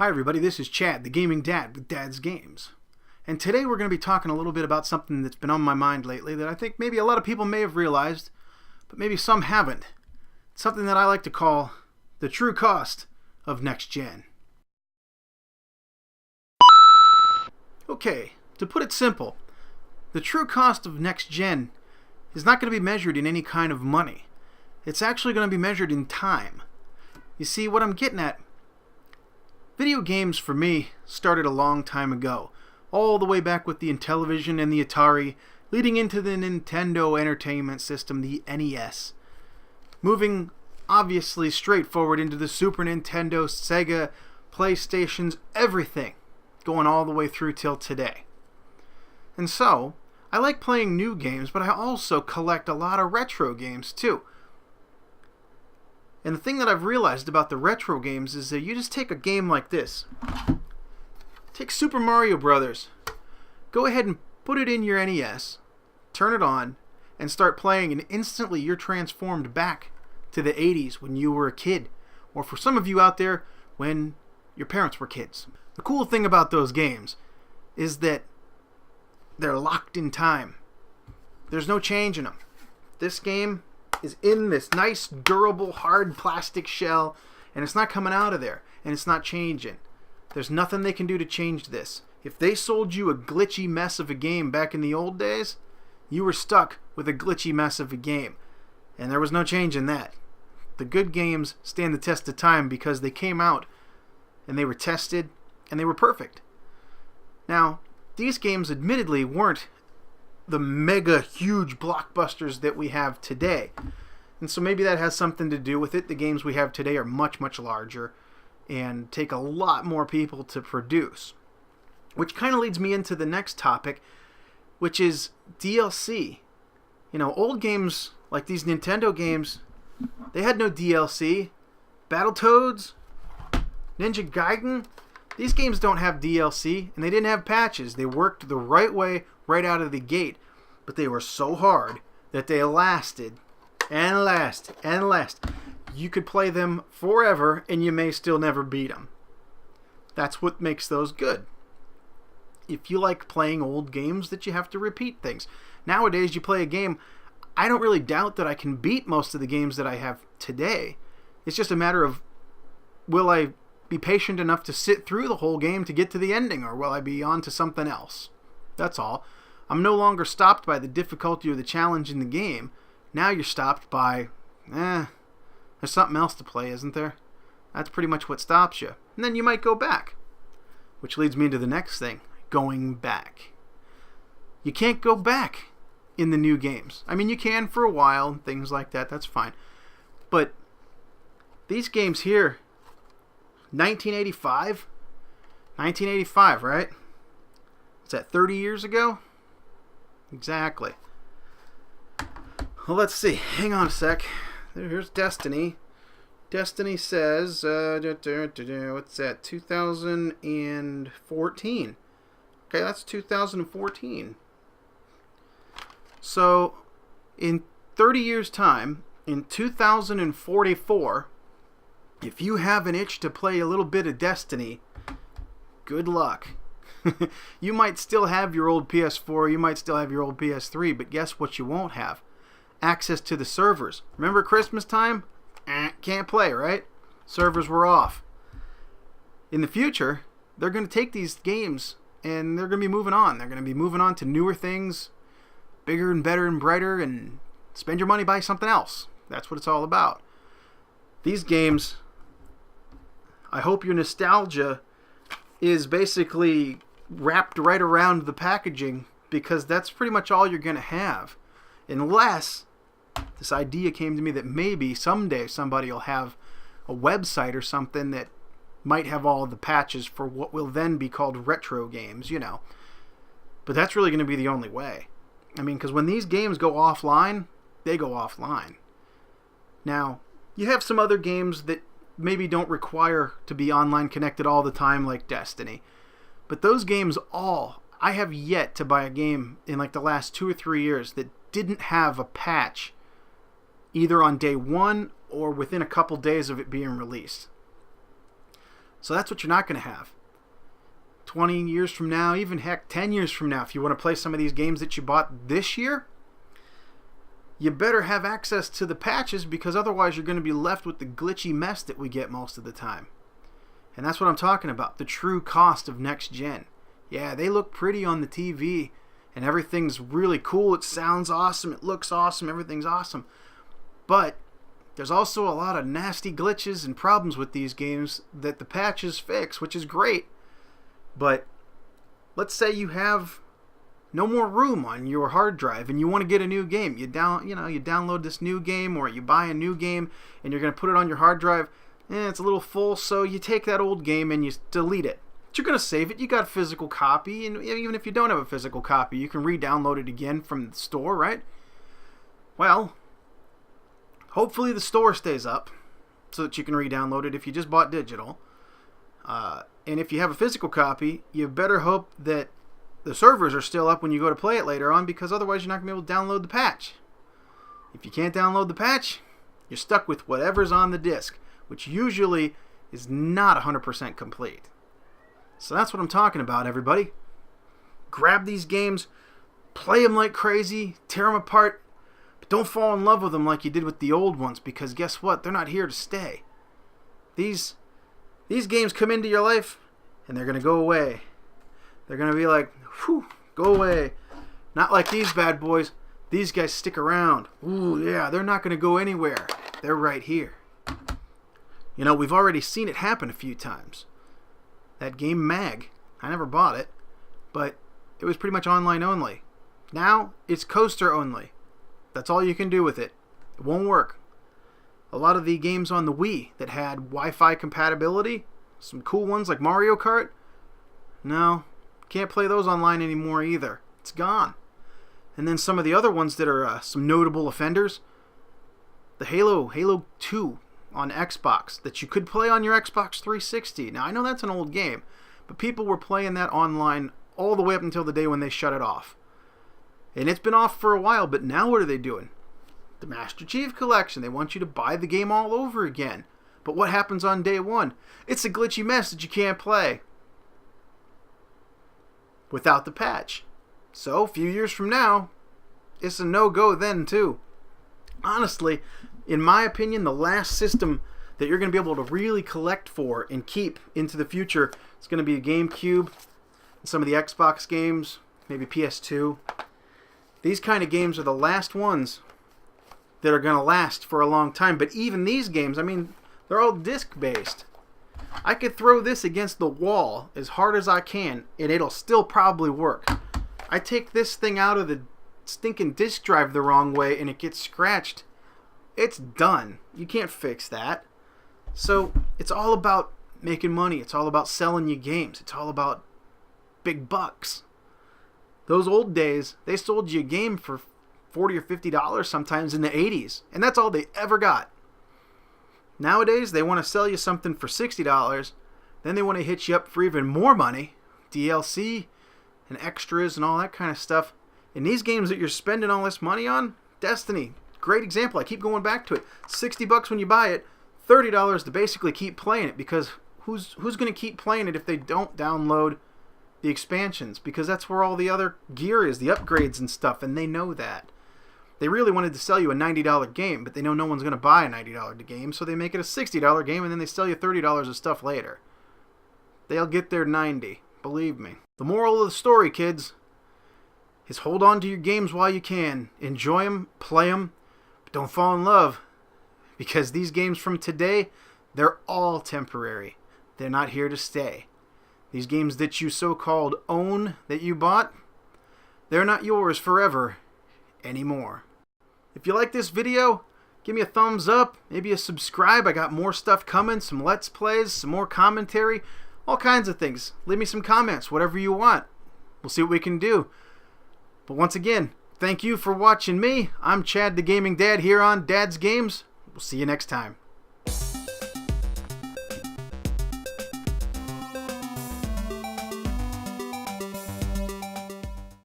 Hi everybody, this is Chad, the Gaming Dad with Dad's Games. And today we're going to be talking a little bit about something that's been on my mind lately that I think maybe a lot of people may have realized, but maybe some haven't. It's something that I like to call the true cost of next gen. Okay, to put it simple, the true cost of next gen is not going to be measured in any kind of money. It's actually going to be measured in time. You see, what I'm getting at, video games for me started a long time ago, all the way back with the Intellivision and the Atari, leading into the Nintendo Entertainment System, the NES. Moving obviously straight forward into the Super Nintendo, Sega, PlayStations, everything, going all the way through till today. And so, I like playing new games, but I also collect a lot of retro games too. And the thing that I've realized about the retro games is that you just take a game like this. Take Super Mario Brothers. Go ahead and put it in your NES, turn it on, and start playing, and instantly you're transformed back to the 80s when you were a kid. Or for some of you out there, when your parents were kids. The cool thing about those games is that they're locked in time. There's no change in them. This game is in this nice, durable, hard plastic shell, and it's not coming out of there, and it's not changing. There's nothing they can do to change this. If they sold you a glitchy mess of a game back in the old days, you were stuck with a glitchy mess of a game, and there was no change in that. The good games stand the test of time because they came out, and they were tested, and they were perfect. Now, these games admittedly weren't the mega huge blockbusters that we have today. And so maybe that has something to do with it. The games we have today are much, much larger and take a lot more people to produce. Which kind of leads me into the next topic, which is DLC. You know, old games like these Nintendo games, they had no DLC. Battletoads, Ninja Gaiden, these games don't have DLC, and they didn't have patches. They worked the right way right out of the gate, but they were so hard that they lasted and lasted and lasted. You could play them forever, and you may still never beat them. That's what makes those good. If you like playing old games that you have to repeat things. Nowadays, you play a game, I don't really doubt that I can beat most of the games that I have today. It's just a matter of, will I be patient enough to sit through the whole game to get to the ending, or will I be on to something else? That's all. I'm no longer stopped by the difficulty or the challenge in the game. Now you're stopped by, there's something else to play, isn't there? That's pretty much what stops you. And then you might go back. Which leads me to the next thing, going back. You can't go back in the new games. I mean, you can for a while and things like that, that's fine. But these games here, 1985? 1985, right? Is that 30 years ago? Exactly. Well, let's see. Hang on a sec. Here's Destiny. Destiny says, what's that? 2014. Okay, that's 2014. So, in 30 years' time, in 2044, if you have an itch to play a little bit of Destiny, good luck. You might still have your old PS4, you might still have your old PS3, but guess what you won't have? Access to the servers. Remember Christmas time? Can't play, right? Servers were off. In the future, they're going to take these games and they're going to be moving on. They're going to be moving on to newer things, bigger and better and brighter, and spend your money, buy something else. That's what it's all about. These games, I hope your nostalgia is basically wrapped right around the packaging, because that's pretty much all you're going to have. Unless this idea came to me that maybe someday somebody will have a website or something that might have all of the patches for what will then be called retro games, you know. But that's really going to be the only way. I mean, because when these games go offline, they go offline. Now, you have some other games that maybe don't require to be online connected all the time, like Destiny. But those games all, I have yet to buy a game in like the last 2 or 3 years that didn't have a patch either on day one or within a couple days of it being released. So that's what you're not going to have. 20 years from now, even heck 10 years from now, if you want to play some of these games that you bought this year, you better have access to the patches, because otherwise you're going to be left with the glitchy mess that we get most of the time. And that's what I'm talking about, the true cost of next gen. Yeah, they look pretty on the TV and everything's really cool. It sounds awesome, it looks awesome, everything's awesome. But there's also a lot of nasty glitches and problems with these games that the patches fix, which is great. But let's say you have no more room on your hard drive and you want to get a new game. You download this new game, or you buy a new game and you're going to put it on your hard drive. It's a little full, so you take that old game and you delete it. But you're going to save it. You got a physical copy, and even if you don't have a physical copy, you can re-download it again from the store, right? Well, hopefully the store stays up so that you can re-download it if you just bought digital. And if you have a physical copy, you better hope that the servers are still up when you go to play it later on, because otherwise you're not going to be able to download the patch. If you can't download the patch, you're stuck with whatever's on the disc, which usually is not 100% complete. So that's what I'm talking about, everybody. Grab these games, play them like crazy, tear them apart, but don't fall in love with them like you did with the old ones, because guess what? They're not here to stay. These games come into your life, and they're going to go away. They're going to be like, whew, go away. Not like these bad boys. These guys stick around. Ooh, yeah, they're not going to go anywhere. They're right here. You know, we've already seen it happen a few times. That game Mag, I never bought it, but it was pretty much online only. Now, it's coaster only. That's all you can do with it. It won't work. A lot of the games on the Wii that had Wi-Fi compatibility, some cool ones like Mario Kart, no, can't play those online anymore either. It's gone. And then some of the other ones that are some notable offenders, the Halo 2 on Xbox that you could play on your Xbox 360. Now, I know that's an old game, but people were playing that online all the way up until the day when they shut it off. And it's been off for a while, but now what are they doing? The Master Chief Collection. They want you to buy the game all over again. But what happens on day one? It's a glitchy mess that you can't play without the patch. So, a few years from now, it's a no-go then, too. Honestly, in my opinion, the last system that you're going to be able to really collect for and keep into the future is going to be a GameCube, and some of the Xbox games, maybe PS2. These kind of games are the last ones that are going to last for a long time. But even these games, I mean, they're all disc-based. I could throw this against the wall as hard as I can, and it'll still probably work. I take this thing out of the stinking disk drive the wrong way, and it gets scratched. It's done. You can't fix that. So, it's all about making money. It's all about selling you games. It's all about big bucks. Those old days, they sold you a game for $40 or $50 sometimes in the 80s, and that's all they ever got. Nowadays, they want to sell you something for $60, then they want to hit you up for even more money, DLC and extras and all that kind of stuff. And these games that you're spending all this money on, Destiny, great example. I keep going back to it. $60 when you buy it, $30 to basically keep playing it, because who's going to keep playing it if they don't download the expansions? Because that's where all the other gear is, the upgrades and stuff, and they know that. They really wanted to sell you a $90 game, but they know no one's going to buy a $90 game, so they make it a $60 game, and then they sell you $30 of stuff later. They'll get their $90, believe me. The moral of the story, kids, is hold on to your games while you can. Enjoy them, play them, but don't fall in love, because these games from today, they're all temporary. They're not here to stay. These games that you so-called own, that you bought, they're not yours forever anymore. If you like this video, give me a thumbs up, maybe a subscribe. I got more stuff coming, some Let's Plays, some more commentary, all kinds of things. Leave me some comments, whatever you want. We'll see what we can do. But once again, thank you for watching me. I'm Chad the Gaming Dad here on Dad's Games. We'll see you next time.